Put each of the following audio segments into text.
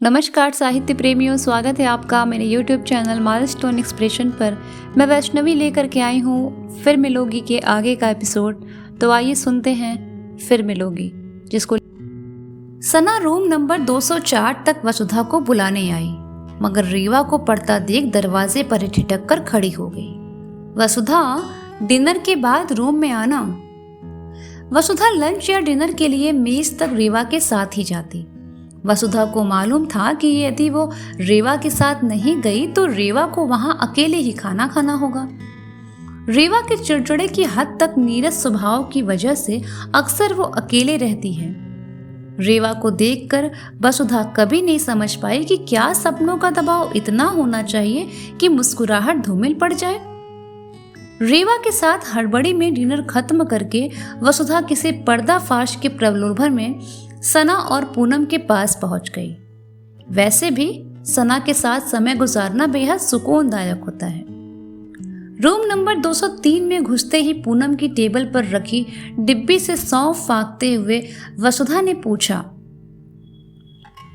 नमस्कार साहित्य प्रेमियों, स्वागत है आपका मेरे YouTube चैनल माइलस्टोन एक्सप्रेशन पर। मैं वैष्णवी लेकर के आई हूँ फिर मिलोगी के आगे का एपिसोड। तो आइए सुनते हैं फिर मिलोगी, जिसको सना रूम नंबर 204 तक वसुधा को बुलाने आई, मगर रीवा को पड़ता देख दरवाजे पर ठिठक कर खड़ी हो गई। वसुधा, डिनर के बाद रूम में आना। वसुधा लंच या डिनर के लिए मेज तक रीवा के साथ ही जाती। वसुधा को मालूम था कि यदि वो रेवा के साथ नहीं गई तो रेवा को वहां अकेले ही खाना खाना होगा। रेवा के चिड़चिड़े की हद तक नीरस स्वभाव की वजह से अक्सर वो अकेले रहती है। रेवा को देखकर वसुधा कभी नहीं समझ पाई कि क्या सपनों का दबाव इतना होना चाहिए कि मुस्कुराहट धूमिल पड़ जाए। रेवा के साथ हड़बड़ी में डिनर खत्म करके वसुधा किसी पर्दाफाश के प्रलोभन में सना और पूनम के पास पहुंच गई। वैसे भी सना के साथ समय गुजारना बेहद सुकूनदायक होता है। रूम नंबर 203 में घुसते ही पूनम की टेबल पर रखी डिब्बी से सौंफ फांकते हुए वसुधा ने पूछा,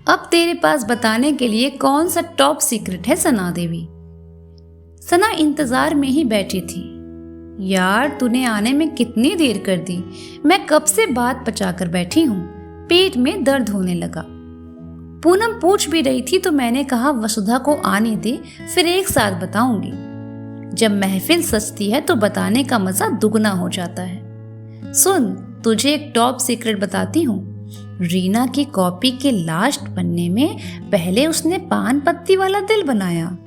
अब तेरे पास बताने के लिए कौन सा टॉप सीक्रेट है सना देवी? सना इंतजार में ही बैठी थी। यार, तूने आने में कितनी देर कर दी? मैं कब से बात पचाकर बैठी हूँ, पेट में दर्द होने लगा। पूनम पूछ भी रही थी तो मैंने कहा वसुधा को आने दे, फिर एक साथ बताऊंगी। जब महफिल सजती है तो बताने का मजा दुगना हो जाता है। सुन, तुझे एक टॉप सीक्रेट बताती हूँ। रीना की कॉपी के लास्ट पन्ने में पहले उसने पान पत्ती वाला दिल बनाया,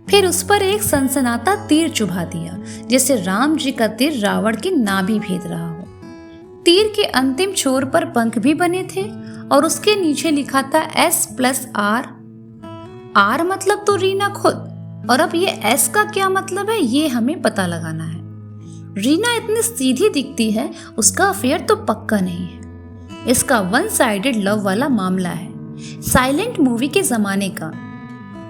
फिर उस पर एक सनसनाता तीर चुभा दिया, जैसे राम जी का तीर रावण की नाभि भेद रहा हो। तीर के अंतिम छोर पर पंख भी बने थे और उसके नीचे लिखा था S+R। R मतलब तो रीना खुद, और अब ये S का क्या मतलब है ये हमें पता लगाना है। रीना इतनी सीधी दिखती है, उसका अफेयर तो पक्का नहीं है। इसका वन साइडेड लव वाला मामला है, साइलेंट मूवी के जमाने का।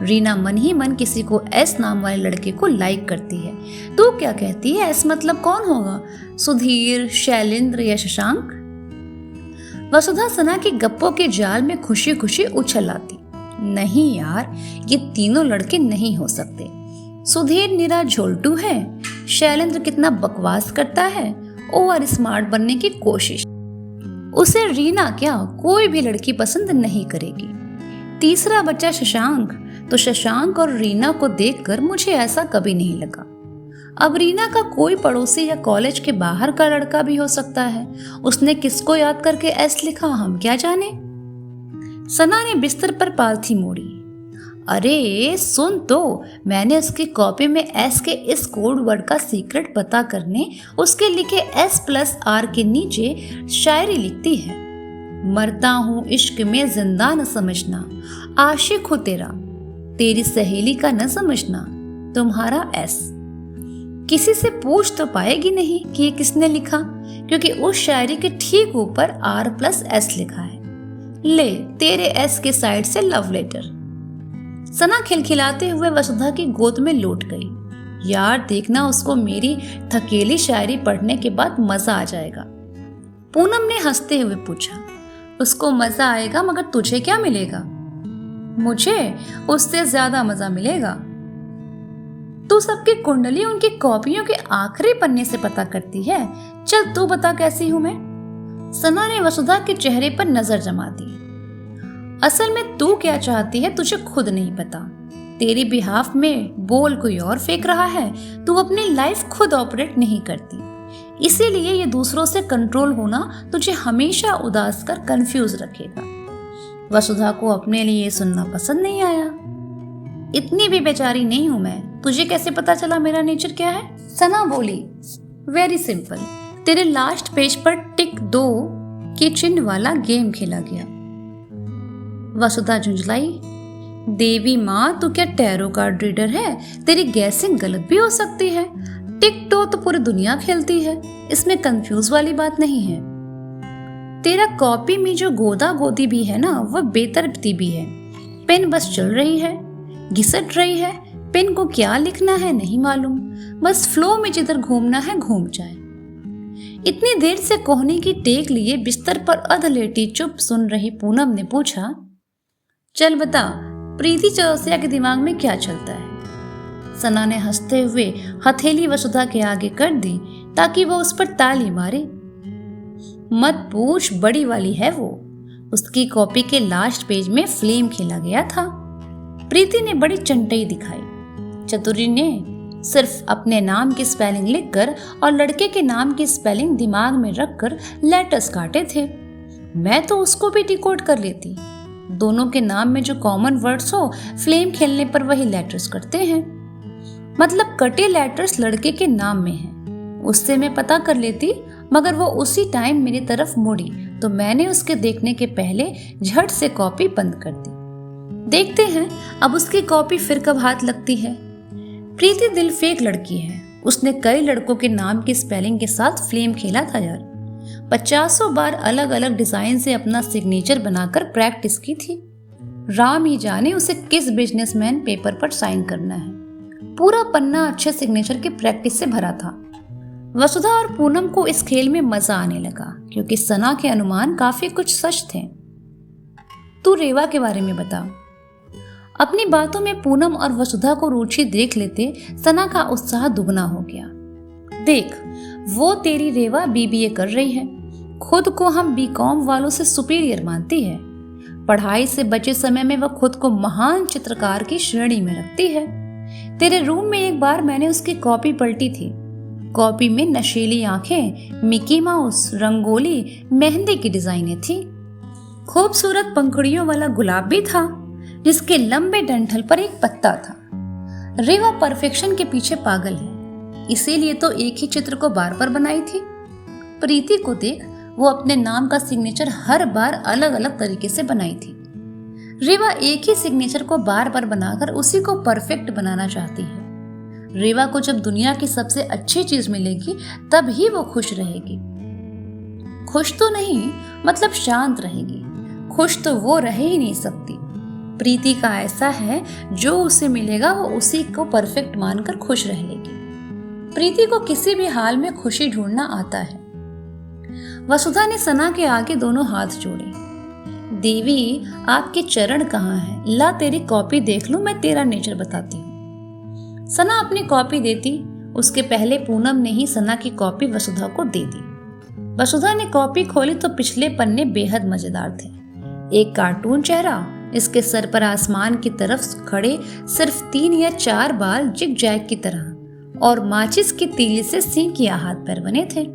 रीना मन ही मन किसी को एस नाम वाले लड़के को लाइक करती है। तू क्या कहती है, एस मतलब कौन होगा? सुधीर, शैलेंद्र या शशांक? वसुधा सना की गप्पों के जाल में खुशी खुशी उछल आती। नहीं यार, ये तीनों लड़के नहीं हो सकते। सुधीर निरा झोलटू है, शैलेंद्र कितना बकवास करता है, ओवर स्मार्ट बनने की कोशिश। उसे रीना क्या कोई भी लड़की पसंद नहीं करेगी। तीसरा बच्चा शशांक, तो शशांक और रीना को देखकर मुझे ऐसा कभी नहीं लगा। अब रीना का कोई पड़ोसी या कॉलेज के बाहर का लड़का भी हो सकता है। उसने किसको याद करके एस लिखा, हम क्या जाने। सना ने बिस्तर पर पालथी मोड़ी। अरे सुन तो, मैंने उसकी कॉपी में एस के इस कोड वर्ड का सीक्रेट पता करने उसके लिखे S+R के नीचे शायरी लिखती है। मरता हूँ इश्क में जिंदा न समझना, आशिक हो तेरा, तेरी सहेली का न समझना, तुम्हारा एस। किसी से पूछ तो पाएगी नहीं कि ये किसने लिखा, क्योंकि उस शायरी के ठीक ऊपर R+S लिखा है। ले तेरे एस के साइड से लव लेटर। सना खिलखिलाते हुए वसुधा की गोद में लौट गई। यार देखना, उसको मेरी थकेली शायरी पढ़ने के बाद मजा आ जाएगा। पूनम ने हंसते हुए पूछा, उसको मजा आएगा मगर तुझे क्या मिलेगा? मुझे उससे ज्यादा मजा मिलेगा। तू सबकी कुंडली उनकी कॉपियों के आखिरी पन्ने से पता करती है। चल तू बता कैसी हूं मैं? सना ने वसुधा के चेहरे पर नजर जमा दी। असल में तू क्या चाहती है तुझे खुद नहीं पता। तेरी बिहाफ में बोल कोई और फेंक रहा है। तू अपनी लाइफ खुद ऑपरेट नहीं करती, इसीलिए ये दूसरों से कंट्रोल होना तुझे हमेशा उदास कर कंफ्यूज रखेगा। वसुधा को अपने लिए सुनना पसंद नहीं आया। इतनी भी बेचारी नहीं हूं मैं, तुझे कैसे पता चला मेरा नेचर क्या है? सना बोली, वेरी सिंपल, तेरे लास्ट पेज पर टिक 2 के चिन्ह वाला गेम खेला गया। वसुधा झुंझलाई, देवी माँ तू क्या टैरो कार्ड रीडर है? तेरी गैसिंग गलत भी हो सकती है। टिक 2 तो पूरी दुनिया खेलती है, इसमें कंफ्यूज वाली बात नहीं है। तेरा कॉपी में जो गोदा गोदी भी है ना, वह बेतरतीबी भी है। पेन बस चल रही है, घिसट रही है। पेन को क्या लिखना है नहीं मालूम, बस फ्लो में जिधर घूमना है घूम जाए। इतनी देर से कोहनी की टेक लिए बिस्तर पर अधलेटी चुप सुन रही पूनम ने पूछा, चल बता, प्रीति चौरसिया के दिमाग में क्या चलता है? सना ने हंसते हुए हथेली वसुधा के आगे कर दी ताकि वो उस पर ताली मारे। मत पूछ, बड़ी वाली है वो। उसकी कॉपी के लास्ट पेज में फ्लेम खेला गया था। प्रीति ने बड़ी चंटई दिखाई। चतुरी ने सिर्फ अपने नाम की स्पेलिंग लिखकर और लड़के के नाम की स्पेलिंग दिमाग में रखकर लेटर्स काटे थे। मैं तो उसको भी डिकोड कर लेती। दोनों के नाम में जो कॉमन वर्ड्स हो, फ्लेम खेलने पर वही लेटर्स करते हैं। मतलब कटे लेटर्स लड़के के नाम में हैं। उससे मैं पता कर लेती, मगर वो उसी टाइम मेरी तरफ मुड़ी तो मैंने उसके देखने के पहले झट से कॉपी बंद कर दी। देखते हैं अब उसकी कॉपी फिर कब हाथ लगती है। प्रीति दिल फेंक लड़की है। उसने कई लड़कों के नाम की स्पेलिंग के साथ फ्लेम खेला था यार। 50 बार अलग अलग डिजाइन से अपना सिग्नेचर बनाकर प्रैक्टिस की थी। राम ही जाने उसे किस बिजनेसमैन पेपर पर साइन करना है। पूरा पन्ना अच्छे सिग्नेचर की प्रैक्टिस से भरा था। वसुधा और पूनम को इस खेल में मजा आने लगा क्योंकि सना के अनुमान काफी कुछ सच थे। तू रेवा के बारे में बता। अपनी बातों में पूनम और वसुधा को रुचि देख लेते सना का उत्साह दुगना हो गया। देख, वो तेरी रेवा बीबीए कर रही है। खुद को हम बीकॉम वालों से सुपीरियर मानती है। पढ़ाई से बचे समय में वह खुद को महान चित्रकार की श्रेणी में रखती है। तेरे रूम में एक बार मैंने उसकी कॉपी पलटी थी। कॉपी में नशीली आंखें, मिकी माउस, रंगोली, मेहंदी की डिजाइनें थी। खूबसूरत पंखुड़ियों वाला गुलाब भी था जिसके लंबे डंठल पर एक पत्ता था। रेवा परफेक्शन के पीछे पागल है, इसीलिए तो एक ही चित्र को बार बार बनाई थी। प्रीति को देख, वो अपने नाम का सिग्नेचर हर बार अलग अलग तरीके से बनाई थी। रेवा एक ही सिग्नेचर को बार बार बनाकर उसी को परफेक्ट बनाना चाहती है। रेवा को जब दुनिया की सबसे अच्छी चीज मिलेगी तब ही वो खुश रहेगी। खुश तो नहीं, मतलब शांत रहेगी। खुश तो वो रह ही नहीं सकती। प्रीति का ऐसा है, जो उसे मिलेगा वो उसी को परफेक्ट मानकर खुश रह लेगी। प्रीति को किसी भी हाल में खुशी ढूंढना आता है। वसुधा ने सना के आगे दोनों हाथ जोड़े। देवी, आपके चरण कहाँ हैं? ला तेरी कॉपी देख लूं, मैं तेरा नेचर बताती हूँ। सना अपनी कॉपी देती, उसके पहले पूनम ने ही सना की कॉपी वसुधा को दे दी। वसुधा ने कॉपी खोली तो पिछले पन्ने बेहद मजेदार थे। एक कार्टून चेहरा, इसके सर पर आसमान की तरफ खड़े सिर्फ 3 या 4 बाल जिग जैग की तरह और माचिस की तीली से सींकिया हाथ पैर बने थे।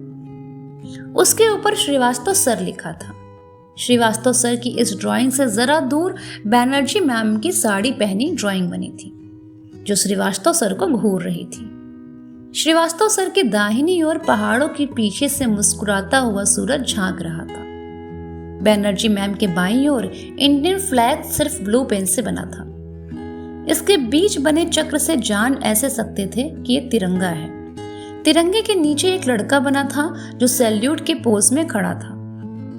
उसके ऊपर श्रीवास्तव सर लिखा था। श्रीवास्तव सर की इस ड्राइंग से जरा दूर बैनर्जी मैम की साड़ी पहनी ड्राइंग बनी थी जो श्रीवास्तव सर को घूर रही थी। श्रीवास्तव सर के दाहिनी ओर पहाड़ों के पीछे से मुस्कुराता हुआ सूरज झांक रहा था। बैनर्जी मैम के बाईं ओर इंडियन फ्लैग सिर्फ ब्लू पेन से बना था। इसके बीच बने चक्र से जान ऐसे सकते थे कि ये तिरंगा है। तिरंगे के नीचे एक लड़का बना था जो सैल्यूट के पोज में खड़ा था,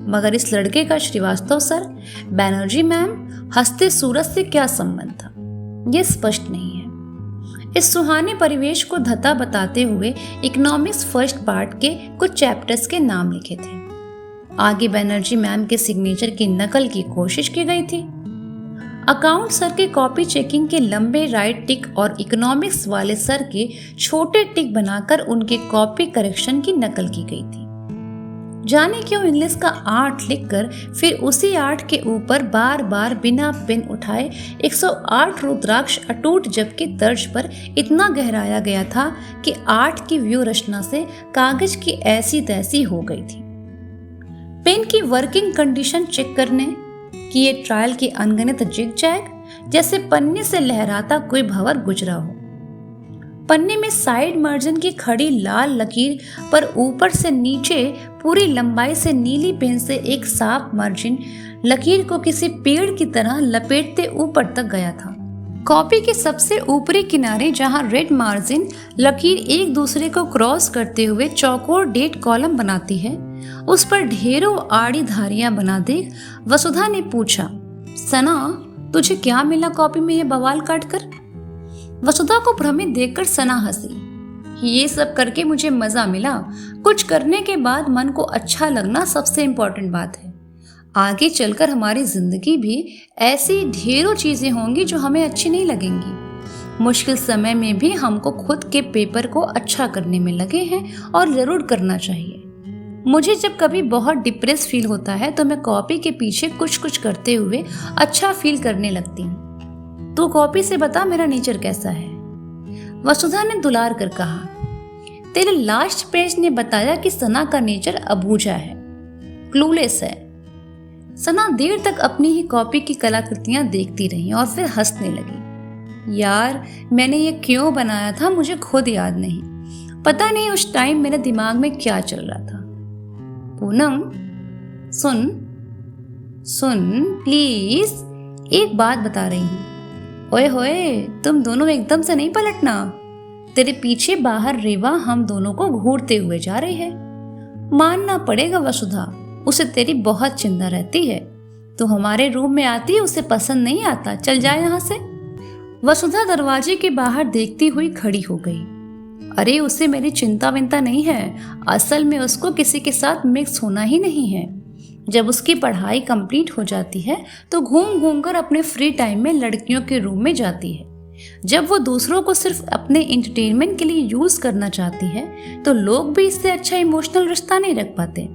मगर इस लड़के का श्रीवास्तव सर, बैनर्जी मैम, हंसते सूरज से क्या संबंध था, ये स्पष्ट नहीं है। इस सुहाने परिवेश को धता बताते हुए इकोनॉमिक्स फर्स्ट पार्ट के कुछ चैप्टर्स के नाम लिखे थे। आगे बैनर्जी मैम के सिग्नेचर की नकल की कोशिश की गई थी। अकाउंट सर के कॉपी चेकिंग के लंबे राइट टिक और इकोनॉमिक्स वाले सर के छोटे टिक बनाकर उनके कॉपी करेक्शन की नकल की गई थी। जाने क्यों इंग्लिश का 8 लिखकर फिर उसी 8 के ऊपर बार बार बिना पेन उठाए 108 रुद्राक्ष अटूट जप की तर्ज पर इतना गहराया गया था कि 8 की व्यू रचना से कागज की ऐसी तैसी हो गई थी। पेन की वर्किंग कंडीशन चेक करने कि ये ट्रायल की अनगिनत जिग जैग जैसे पन्ने से लहराता कोई भंवर गुजरा हो। पन्ने में साइड मार्जिन की खड़ी लाल लकीर पर ऊपर से नीचे पूरी लंबाई से नीली पेन से एक साफ मार्जिन लकीर को किसी पेड़ की तरह लपेटते ऊपर तक गया था। कॉपी के सबसे ऊपरी किनारे जहां रेड मार्जिन लकीर एक दूसरे को क्रॉस करते हुए चौकोर डेट कॉलम बनाती है, उस पर ढेरों आड़ी धारियां बना देख वसुधा ने पूछा, सना, तुझे क्या मिला कॉपी में ये बवाल काट कर? वसुधा को भ्रमित देखकर सना हंसी। ये सब करके मुझे मजा मिला। कुछ करने के बाद मन को अच्छा लगना सबसे इम्पोर्टेंट बात है। आगे चलकर हमारी जिंदगी भी ऐसी ढेरों चीजें होंगी जो हमें अच्छी नहीं लगेंगी। मुश्किल समय में भी हमको खुद के पेपर को अच्छा करने में लगे हैं और जरूर करना चाहिए। मुझे जब कभी बहुत डिप्रेस फील होता है तो मैं कॉपी के पीछे कुछ कुछ करते हुए अच्छा फील करने लगती हूँ। तू कॉपी से बता मेरा नेचर कैसा है? वसुधा ने दुलार कर कहा। तेरे लास्ट पेज ने बताया कि सना का नेचर अबूझा है, क्लूलेस है। सना देर तक अपनी ही कॉपी की कलाकृतियां देखती रही और फिर हंसने लगी। यार, मैंने ये क्यों बनाया था मुझे खुद याद नहीं। पता नहीं उस टाइम मेरे दिमाग में क्या चल रहा था। पूनम, सुन सुन प्लीज, एक बात बता रही हूँ। ओए होए, तुम दोनों एकदम से नहीं पलटना। तेरे पीछे बाहर रेवा हम दोनों को घूरते हुए जा रही है। मानना पड़ेगा वसुधा, उसे तेरी बहुत चिंता रहती है। तो हमारे रूम में आती, उसे पसंद नहीं आता। चल जाए यहाँ से। वसुधा दरवाजे के बाहर देखती हुई खड़ी हो गई। अरे, उसे मेरी चिंता विंता नहीं है। असल में उसको किसी के साथ मिक्स होना ही नहीं है। जब उसकी पढ़ाई कंप्लीट हो जाती है तो घूम घूम कर अपने फ्री टाइम में लड़कियों के रूम में जाती है। जब वो दूसरों को सिर्फ अपने एंटरटेनमेंट के लिए यूज करना चाहती है तो लोग भी इससे अच्छा इमोशनल रिश्ता नहीं रख पाते।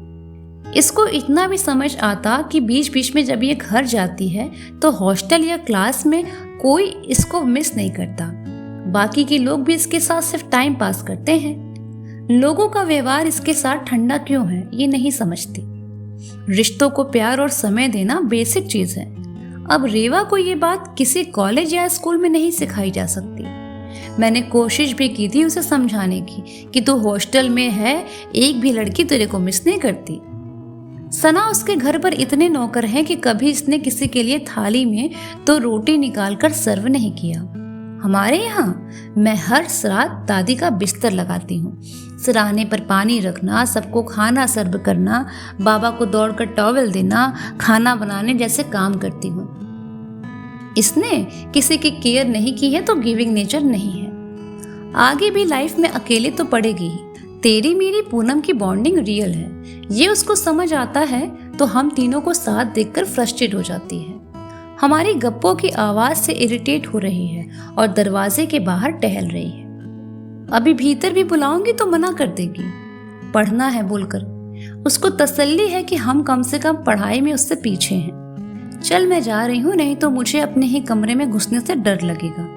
इसको इतना भी समझ आता कि बीच बीच में जब ये घर जाती है तो हॉस्टल या क्लास में कोई इसको मिस नहीं करता। बाकी के लोग भी इसके साथ सिर्फ टाइम पास करते हैं। लोगों का व्यवहार इसके साथ ठंडा क्यों है ये नहीं समझती। रिश्तों को प्यार और समय देना बेसिक चीज है। अब रेवा को ये बात किसी कॉलेज या स्कूल में नहीं सिखाई जा सकती। मैंने कोशिश भी की थी उसे समझाने की कि तू हॉस्टल में है, एक भी लड़की तेरे को मिस नहीं करती। सना, उसके घर पर इतने नौकर हैं कि कभी इसने किसी के लिए थाली में तो रोटी निकालकर सर्व नहीं किया। हमारे यहाँ मैं हर रात दादी का बिस्तर लगाती हूँ। सिराने पर पानी रखना, सबको खाना सर्व करना, बाबा को दौड़कर टॉवेल देना, खाना बनाने जैसे काम करती हूँ। इसने किसी की केयर नहीं की है तो गिविंग नेचर नहीं है। आगे भी लाइफ में अकेले तो पड़ेगी ही। तेरी मेरी पूनम की बॉन्डिंग रियल है, ये उसको समझ आता है तो हम तीनों को साथ देखकर फ्रस्ट्रेट हो जाती है। हमारी गप्पों की आवाज से इरिटेट हो रही है और दरवाजे के बाहर टहल रही है। अभी भीतर भी बुलाऊंगी तो मना कर देगी। पढ़ना है बोलकर उसको तसल्ली है कि हम कम से कम पढ़ाई में उससे पीछे हैं। चल मैं जा रही हूँ, नहीं तो मुझे अपने ही कमरे में घुसने से डर लगेगा।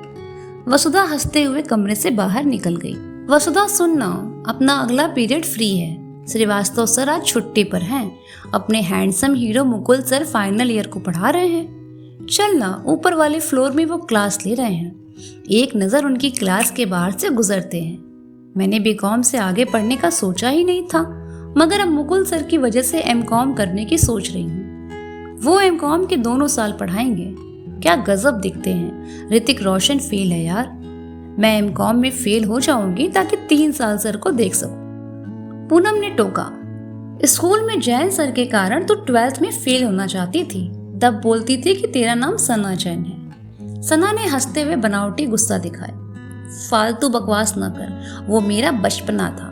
वसुधा हंसते हुए कमरे से बाहर निकल गई। वसुधा, सुनना, अपना अगला पीरियड फ्री है। श्रीवास्तव सर आज छुट्टी पर हैं। अपने handsome hero Mukul sir final year को पढ़ा रहे हैं। चलना, ऊपर वाले फ्लोर में वो क्लास ले रहे हैं। एक नज़र उनकी क्लास के बाहर से गुजरते हैं। मैंने बीकॉम से आगे पढ़ने का सोचा ही नहीं था, मगर अब मुकुल सर की वजह से एमकॉम करने की सोच रही हूँ। वो एमकॉम के दोनों साल पढ़ाएंगे। क्या गजब दिखते हैं। ऋतिक रोशन फेल है यार। मैं एमकॉम में फेल हो जाऊंगी ताकि 3 साल सर को देख सकूं। पूनम ने टोका। स्कूल में जैन सर के कारण तो 12th में फेल होना चाहती थी। तब बोलती थी कि तेरा नाम सना जैन है। सना ने हंसते हुए बनावटी गुस्सा दिखाया। फालतू बकवास न कर, वो मेरा बचपना था।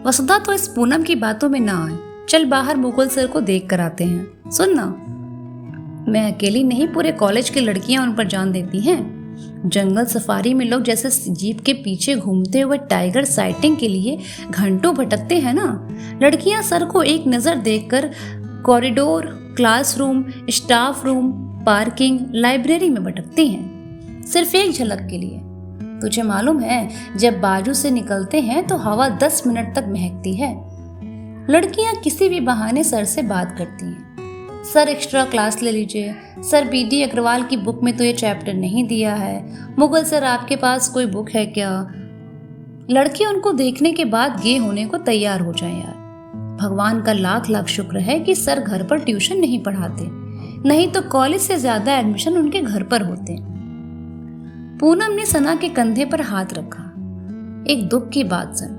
वसुधा, तो इस पूनम की बातों में ना आए। चल बाहर मुकुल सर को देख कर आते हैं। सुन ना, मैं अकेली नहीं, पूरे कॉलेज की लड़कियां उन पर जान देती हैं। जंगल सफारी में लोग जैसे जीप के पीछे घूमते हुए टाइगर साइटिंग के लिए घंटों भटकते हैं ना, लड़कियां सर को एक नजर देखकर corridor, classroom, staff room, parking, library में भटकती हैं, सिर्फ एक झलक के लिए। तुझे मालूम है, जब बाजू से निकलते हैं तो हवा 10 मिनट तक महकती है। लड़कियां किसी भी बहाने सर से बात करती हैं। सर एक्स्ट्रा क्लास ले लीजिए, सर बीडी अग्रवाल की बुक में तो ये चैप्टर नहीं दिया है, मुगल सर आपके पास कोई बुक है क्या। लड़के उनको देखने के बाद गे होने को तैयार हो जाए यार। भगवान का लाख लाख शुक्र है कि सर घर पर ट्यूशन नहीं पढ़ाते, नहीं तो कॉलेज से ज्यादा एडमिशन उनके घर पर होते। पूनम ने सना के कंधे पर हाथ रखा। एक दुख की बात सुन,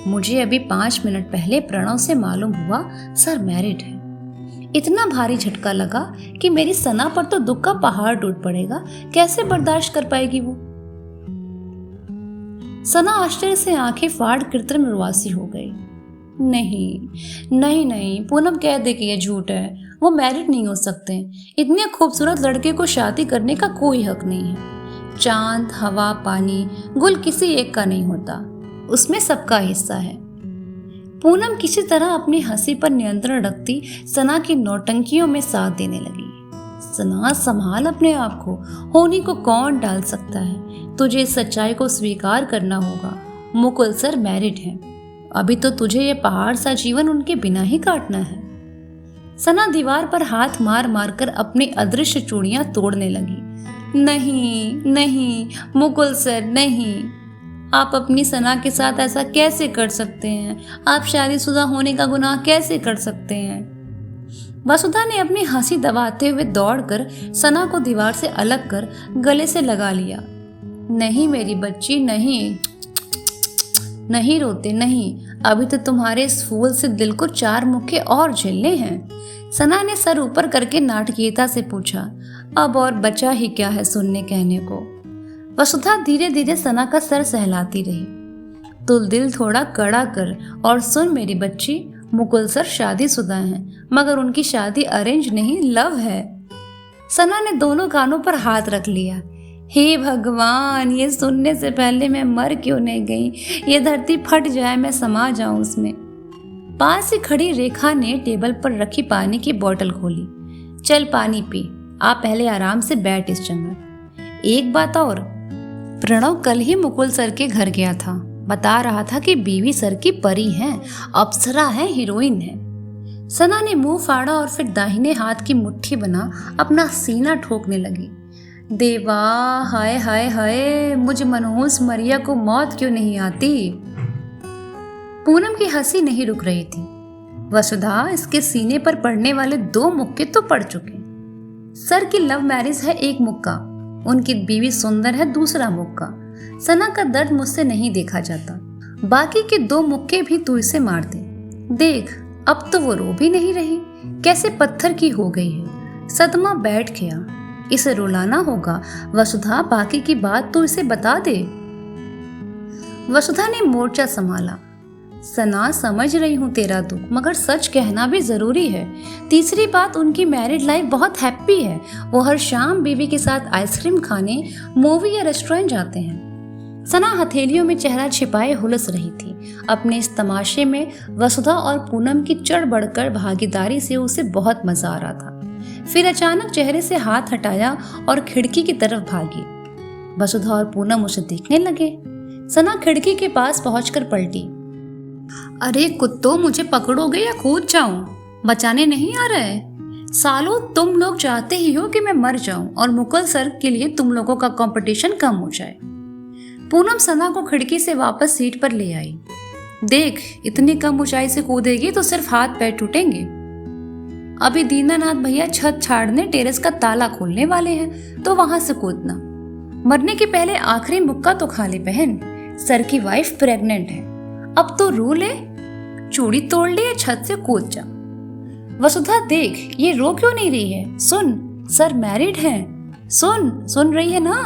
मुझे अभी 5 मिनट पहले प्रणव से मालूम हुआ सर मैरिड है। इतना भारी झटका लगा कि मेरी सना पर तो दुख का पहाड़ टूट पड़ेगा। कैसे बर्दाश्त कर पाएगी वो। सना आश्चर्य से आंखें फाड़ कृत्रिम उर्वासी हो गई। नहीं नहीं नहीं, पूनम कह दे कि यह झूठ है। वो मैरिड नहीं हो सकते। इतने खूबसूरत लड़के को शादी करने का कोई हक नहीं है। चांद, हवा, पानी, गुल किसी एक का नहीं होता, उसमें सबका हिस्सा है। पूनम किसी तरह अपनी हंसी पर नियंत्रण रखती सना की नौटंकियों में साथ देने लगी। सना, संभाल अपने आप को, होनी को कौन डाल सकता है। तुझे इस सच्चाई को स्वीकार करना होगा। मुकुल सर मैरिड हैं। अभी तो तुझे ये पहाड़ सा जीवन उनके बिना ही काटना है। सना दीवार पर हाथ मार मार कर अपनी अदृश्य चूड़ियां तोड़ने लगी। नहीं नहीं मुकुल सर, नहीं, आप अपनी सना के साथ ऐसा कैसे कर सकते हैं? आप शादीशुदा होने का गुनाह कैसे कर सकते हैं? वसुधा ने अपनी हंसी दबाते हुए दौड़कर सना को दीवार से अलग कर गले से लगा लिया। नहीं मेरी बच्ची, नहीं, नहीं रोते, नहीं, अभी तो तुम्हारे इस फूल से दिल को 4 मुक्के और झेलने हैं। सना ने सर ऊपर करके नाटकीयता से पूछा। अब और बचा ही क्या है सुनने कहने को। वसुधा धीरे धीरे सना का सर सहलाती रही। तो दिल थोड़ा कड़ा कर और सुन मेरी बच्ची, मुकुल सर शादीशुदा हैं, मगर उनकी शादी अरेंज नहीं, लव है। सना ने दोनों कानों पर हाथ रख लिया। हे भगवान, ये सुनने से पहले मैं मर क्यों नहीं गई? ये धरती फट जाए, मैं समा जाऊं उसमें। पास ही खड़ी रेखा ने टेबल पर रखी पानी की बोतल खोली। चल पानी पी, आप पहले आराम से बैठ इस जगह। एक बात और, प्रणव कल ही मुकुल सर के घर गया था, बता रहा था कि बीवी सर की परी है, अप्सरा है, हीरोइन है। सना ने मुंह फाड़ा और फिर दाहिने हाथ की मुट्ठी बना अपना सीना ठोकने लगी। देवा, हाय हाय हाय, मुझ मनहूस मरिया को मौत क्यों नहीं आती? पूनम की हंसी नहीं रुक रही थी। वसुधा, इसके सीने पर पड़ने वाले 2 मुक्के तो पड़ चुके। सर की लव मैरिज है एक मुक्का, उनकी बीवी सुंदर है दूसरा मुक्का। सना का दर्द मुझसे नहीं देखा जाता, बाकी के 2 मुक्के भी तू इसे मार दे। देख, अब तो वो रो भी नहीं रही, कैसे पत्थर की हो गई है। सदमा बैठ गया, इसे रुलाना होगा। वसुधा, बाकी की बात तो इसे बता दे। वसुधा ने मोर्चा संभाला। सना, समझ रही हूँ तेरा दुख, मगर सच कहना भी जरूरी है। तीसरी बात, उनकी मैरिड लाइफ बहुत हैप्पी है। वो हर शाम बीवी के साथ आइसक्रीम खाने, मूवी या रेस्टोरेंट जाते हैं। सना हथेलियों में चेहरा छिपाए हुलस रही थी। अपने इस तमाशे में वसुधा और पूनम की चढ़ बढ़कर भागीदारी से उसे बहुत मजा आ रहा था। फिर अचानक चेहरे से हाथ हटाया और खिड़की की तरफ भागी। वसुधा और पूनम उसे देखने लगे। सना खिड़की के पास पहुंचकर पलटी। अरे कुत्तों, मुझे पकड़ोगे या कूद जाऊं? बचाने नहीं आ रहे? सालों, तुम लोग चाहते ही हो कि मैं मर जाऊं और मुकुल सर के लिए तुम लोगों का कंपटीशन कम हो जाए। पूनम सना को खिड़की से वापस सीट पर ले आई। देख, इतनी कम ऊंचाई से कूदेगी तो सिर्फ हाथ पैर टूटेंगे। अभी दीनानाथ भैया छत छाड़ने टेरेस का ताला खोलने वाले हैं, तो वहां से कूदना। मरने के पहले आखिरी मुक्का तो खा ले बहन। सर की वाइफ प्रेग्नेंट है, अब तो रो ले, चूड़ी तोड़ ले या छत से कूद जा। वसुधा देख, ये रो क्यों नहीं रही है? सुन, सर मैरिड हैं। सुन रही है ना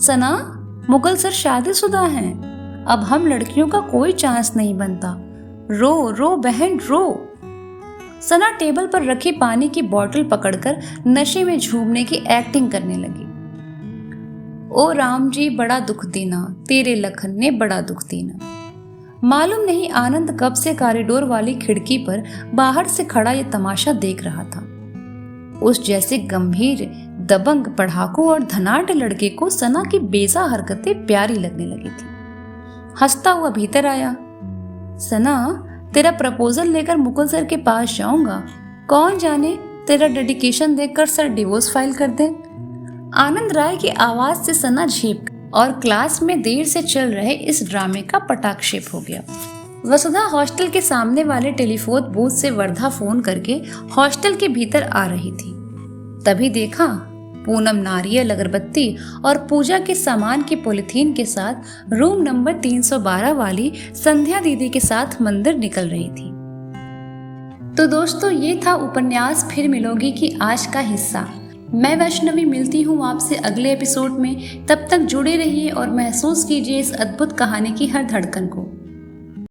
सना? मुकुल सर शादीशुदा हैं। अब हम लड़कियों का कोई चांस नहीं बनता। रो रो बहन रो। सना टेबल पर रखी पानी की बोतल पकड़कर नशे में झूमने की एक्टिंग करने लगी। ओ राम जी, बड़ा दुख देना, तेरे लखन ने बड़ा दुख देना। मालूम नहीं आनंद कब से कॉरिडोर वाली खिड़की पर बाहर से खड़ा ये तमाशा देख रहा था। उस जैसे गंभीर, दबंग, पढ़ाकू और धनाढ़ लड़के को सना की बेजा हरकतें प्यारी लगने लगी थी। हंसता हुआ भीतर आया। सना, तेरा प्रपोजल लेकर मुकुल सर के पास जाऊंगा। कौन जाने तेरा डेडिकेशन देखकर सर डिवोर्स फाइल कर दें। आनंद राय की आवाज से सना झेप और क्लास में देर से चल रहे इस ड्रामे का पटाक्षेप हो गया। वसुधा हॉस्टल के सामने वाले टेलीफोन बूथ से वर्धा फोन करके हॉस्टल के भीतर आ रही थी। तभी देखा पूनम नारियल, अगरबत्ती और पूजा के सामान की पॉलिथीन के साथ रूम नंबर 312 वाली संध्या दीदी के साथ मंदिर निकल रही थी। तो दोस्तों, ये था उपन्यास फिर मिलोगी की आज का हिस्सा। मैं वैष्णवी मिलती हूँ आपसे अगले एपिसोड में। तब तक जुड़े रहिए और महसूस कीजिए इस अद्भुत कहानी की हर धड़कन को।